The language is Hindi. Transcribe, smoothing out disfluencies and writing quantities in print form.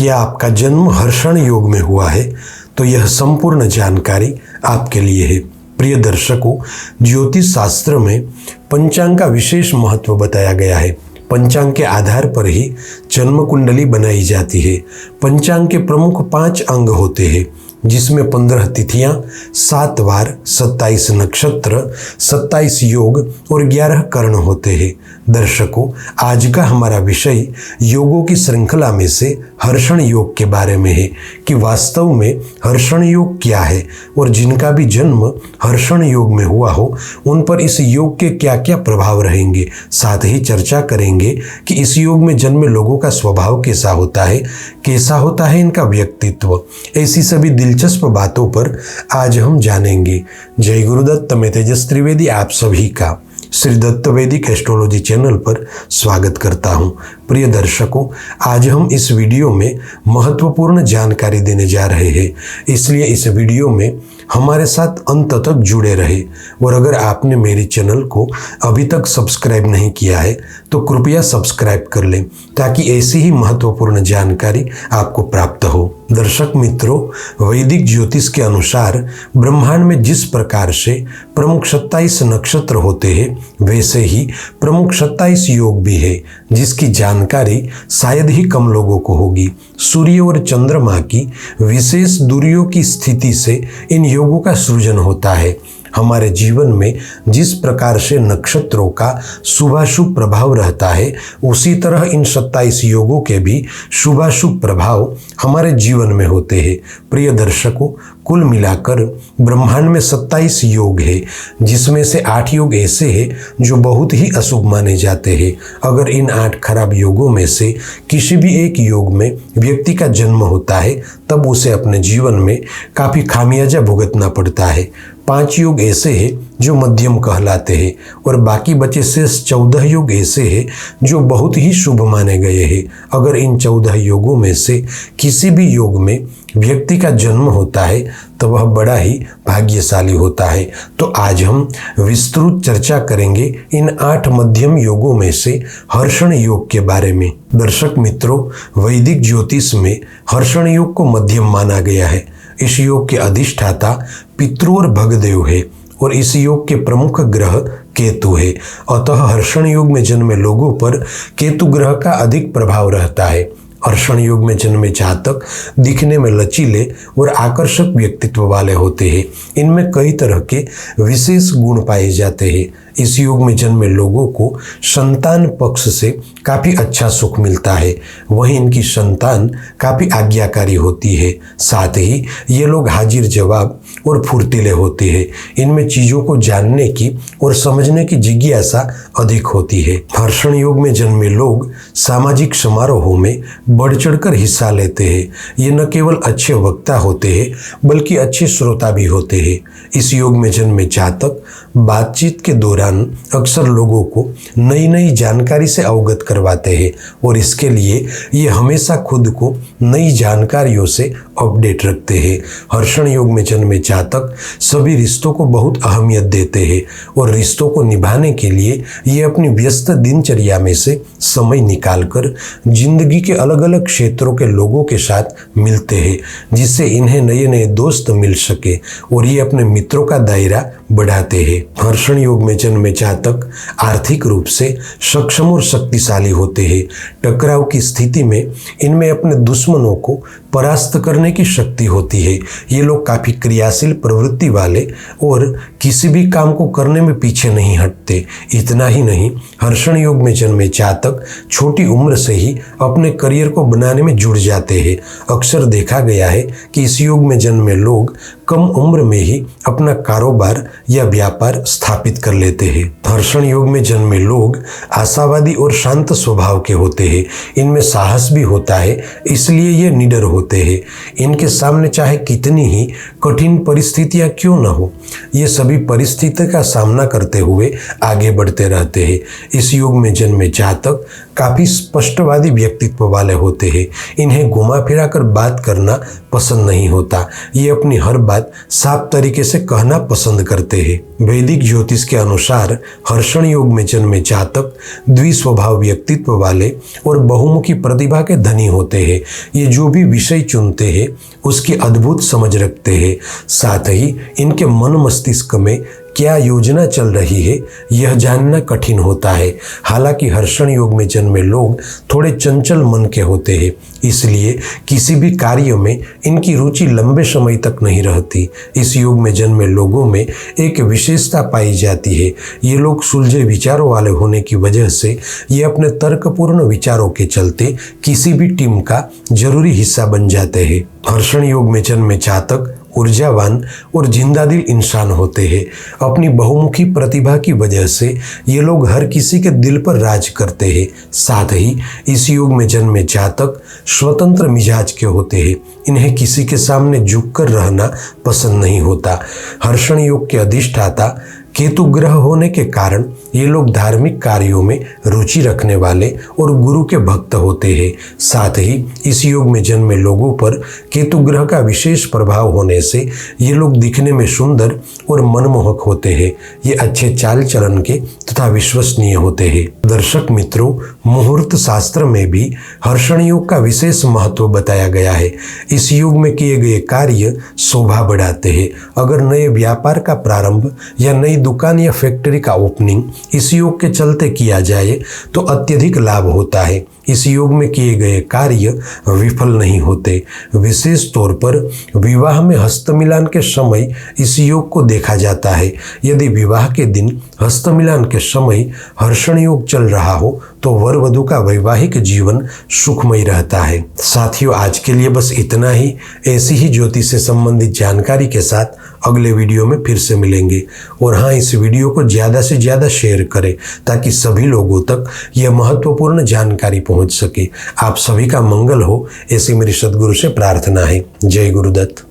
क्या आपका जन्म हर्षण योग में हुआ है तो यह संपूर्ण जानकारी आपके लिए है। प्रिय दर्शकों, ज्योतिष शास्त्र में पंचांग का विशेष महत्व बताया गया है। पंचांग के आधार पर ही जन्म कुंडली बनाई जाती है। पंचांग के प्रमुख 5 अंग होते हैं, जिसमें 15 तिथियां, 7 वार, 27 नक्षत्र, 27 योग और 11 कर्ण होते हैं। दर्शकों, आज का हमारा विषय योगों की श्रृंखला में से हर्षण योग के बारे में है कि वास्तव में हर्षण योग क्या है और जिनका भी जन्म हर्षण योग में हुआ हो उन पर इस योग के क्या क्या प्रभाव रहेंगे। साथ ही चर्चा करेंगे कि इस योग में जन्मे लोगों का स्वभाव कैसा होता है इनका व्यक्तित्व। ऐसी सभी दिलचस्प बातों पर आज हम जानेंगे। जय गुरुदत्त, मैं तेजस त्रिवेदी आप सभी का श्री दत्त वैदिक एस्ट्रोलॉजी चैनल पर स्वागत करता हूं। प्रिय दर्शकों, आज हम इस वीडियो में महत्वपूर्ण जानकारी देने जा रहे हैं, इसलिए इस वीडियो में हमारे साथ अंत तक जुड़े रहे। और अगर आपने मेरे चैनल को अभी तक सब्सक्राइब नहीं किया है तो कृपया सब्सक्राइब कर लें ताकि ऐसी ही महत्वपूर्ण जानकारी आपको प्राप्त हो। दर्शक मित्रों, वैदिक ज्योतिष के अनुसार ब्रह्मांड में जिस प्रकार से प्रमुख 27 नक्षत्र होते हैं वैसे ही प्रमुख 27 योग भी है, जिसकी जानकारी शायद ही कम लोगों को होगी। सूर्य और चंद्रमा की विशेष दूरियों की स्थिति से इन योगों का सृजन होता है। हमारे जीवन में जिस प्रकार से नक्षत्रों का शुभाशुभ प्रभाव रहता है उसी तरह इन 27 योगों के भी शुभाशुभ प्रभाव हमारे जीवन में होते हैं। प्रिय दर्शकों, कुल मिलाकर ब्रह्मांड में 27 योग है, जिसमें से 8 योग ऐसे हैं जो बहुत ही अशुभ माने जाते हैं। अगर इन 8 खराब योगों में से किसी भी एक योग में व्यक्ति का जन्म होता है तब उसे अपने जीवन में काफ़ी खामियाजा भुगतना पड़ता है। 5 योग ऐसे हैं जो मध्यम कहलाते हैं और बाकी बचे शेष 14 योग ऐसे हैं जो बहुत ही शुभ माने गए हैं। अगर इन 14 योगों में से किसी भी योग में व्यक्ति का जन्म होता है तो वह बड़ा ही भाग्यशाली होता है। तो आज हम विस्तृत चर्चा करेंगे इन 8 मध्यम योगों में से हर्षण योग के बारे में। दर्शक मित्रों, वैदिक ज्योतिष में हर्षण योग को मध्यम माना गया है। इस योग के अधिष्ठाता पितृ और भगदेव है और इस योग के प्रमुख ग्रह केतु है। अतः हर्षण योग में जन्मे लोगों पर केतु ग्रह का अधिक प्रभाव रहता है। हर्षण योग में जन्मे जातक दिखने में लचीले और आकर्षक व्यक्तित्व वाले होते हैं। इनमें कई तरह के विशेष गुण पाए जाते हैं। इस योग में जन्मे लोगों को संतान पक्ष से काफ़ी अच्छा सुख मिलता है। वहीं इनकी संतान काफ़ी आज्ञाकारी होती है। साथ ही ये लोग हाजिर जवाब और फुर्तीले होते हैं। इनमें चीज़ों को जानने की और समझने की जिज्ञासा अधिक होती है। हर्षण योग में जन्मे लोग सामाजिक समारोहों में बढ़ चढ़कर हिस्सा लेते हैं। ये न केवल अच्छे वक्ता होते हैं बल्कि अच्छे श्रोता भी होते हैं। इस योग में जन्मे जातक बातचीत के दौरान अक्सर लोगों को नई नई जानकारी से अवगत करवाते हैं और इसके लिए ये हमेशा खुद को नई जानकारियों से अपडेट रखते हैं। हर्षण योग में जन्मे जातक सभी रिश्तों को बहुत अहमियत देते हैं और रिश्तों को निभाने के लिए ये अपनी व्यस्त दिनचर्या में से समय निकालकर जिंदगी के अलग अलग क्षेत्रों के लोगों के साथ मिलते हैं, जिससे इन्हें नए नए दोस्त मिल सके और ये अपने मित्रों का दायरा बढ़ाते हैं। हर्षण योग में जन्मे जातक आर्थिक रूप से सक्षम और शक्तिशाली होते हैं। टकराव की स्थिति में इनमें अपने दुश्मनों को परास्त करने की शक्ति होती है। ये लोग काफ़ी क्रियाशील प्रवृत्ति वाले और किसी भी काम को करने में पीछे नहीं हटते। इतना ही नहीं, हर्षण योग में जन्मे जातक छोटी उम्र से ही अपने करियर को बनाने में जुड़ जाते हैं। अक्सर देखा गया है कि इस योग में जन्मे लोग कम उम्र में ही अपना कारोबार या व्यापार स्थापित कर लेते हैं। हर्षण योग में जन्मे लोग आशावादी और शांत स्वभाव के होते हैं। इनमें साहस भी होता है, इसलिए ये निडर होते हैं। इनके सामने चाहे कितनी ही कठिन परिस्थितियां क्यों न हो, ये सभी परिस्थितियों का सामना करते हुए आगे बढ़ते रहते हैं। इस योग में जन्मे जातक काफ़ी स्पष्टवादी व्यक्तित्व वाले होते हैं। इन्हें घुमा फिरा कर बात करना पसंद नहीं होता। ये अपनी हर बात साफ तरीके से कहना पसंद करते हैं। वैदिक ज्योतिष के अनुसार हर्षण योग में जन्मे जातक द्विस्वभाव व्यक्तित्व वाले और बहुमुखी प्रतिभा के धनी होते हैं। ये जो भी विषय चुनते हैं उसकी अद्भुत समझ रखते हैं। साथ ही इनके मन मस्तिष्क में क्या योजना चल रही है यह जानना कठिन होता है। हालांकि हर्षण योग में जन्मे लोग थोड़े चंचल मन के होते हैं, इसलिए किसी भी कार्य में इनकी रुचि लंबे समय तक नहीं रहती। इस योग में जन्मे लोगों में एक विशेषता पाई जाती है। ये लोग सुलझे विचारों वाले होने की वजह से ये अपने तर्कपूर्ण विचारों के चलते किसी भी टीम का जरूरी हिस्सा बन जाते हैं। हर्षण योग में जन्मे जातक ऊर्जावान और जिंदादिल इंसान होते हैं। अपनी बहुमुखी प्रतिभा की वजह से ये लोग हर किसी के दिल पर राज करते हैं। साथ ही इस योग में जन्मे जातक स्वतंत्र मिजाज के होते हैं। इन्हें किसी के सामने झुककर रहना पसंद नहीं होता। हर्षण योग के अधिष्ठाता केतु ग्रह होने के कारण ये लोग धार्मिक कार्यों में रुचि रखने वाले और गुरु के भक्त होते हैं। साथ ही इस योग में जन्मे लोगों पर केतु ग्रह का विशेष प्रभाव होने से ये लोग दिखने में सुंदर और मनमोहक होते हैं। ये अच्छे चाल चलन के तथा विश्वसनीय होते हैं। दर्शक मित्रों, मुहूर्त शास्त्र में भी हर्षण योग का विशेष महत्व बताया गया है। इस योग में किए गए कार्य शोभा बढ़ाते हैं। अगर नए व्यापार का प्रारंभ या नई दुकान या फैक्ट्री का ओपनिंग इस योग के चलते किया जाए तो अत्यधिक लाभ होता है। इस योग में किए गए कार्य विफल नहीं होते। विशेष तौर पर विवाह में हस्तमिलान के समय इस योग को देखा जाता है। यदि विवाह के दिन हस्तमिलान के समय हर्षण योग चल रहा हो तो वर वधू का वैवाहिक जीवन सुखमय रहता है। साथियों, आज के लिए बस इतना ही। ऐसी ही ज्योतिष से संबंधित जानकारी के साथ अगले वीडियो में फिर से मिलेंगे। और हाँ, इस वीडियो को ज़्यादा से ज़्यादा शेयर करें ताकि सभी लोगों तक यह महत्वपूर्ण जानकारी पहुंच सके। आप सभी का मंगल हो, ऐसी मेरी सद्गुरु से प्रार्थना है। जय गुरुदत्त।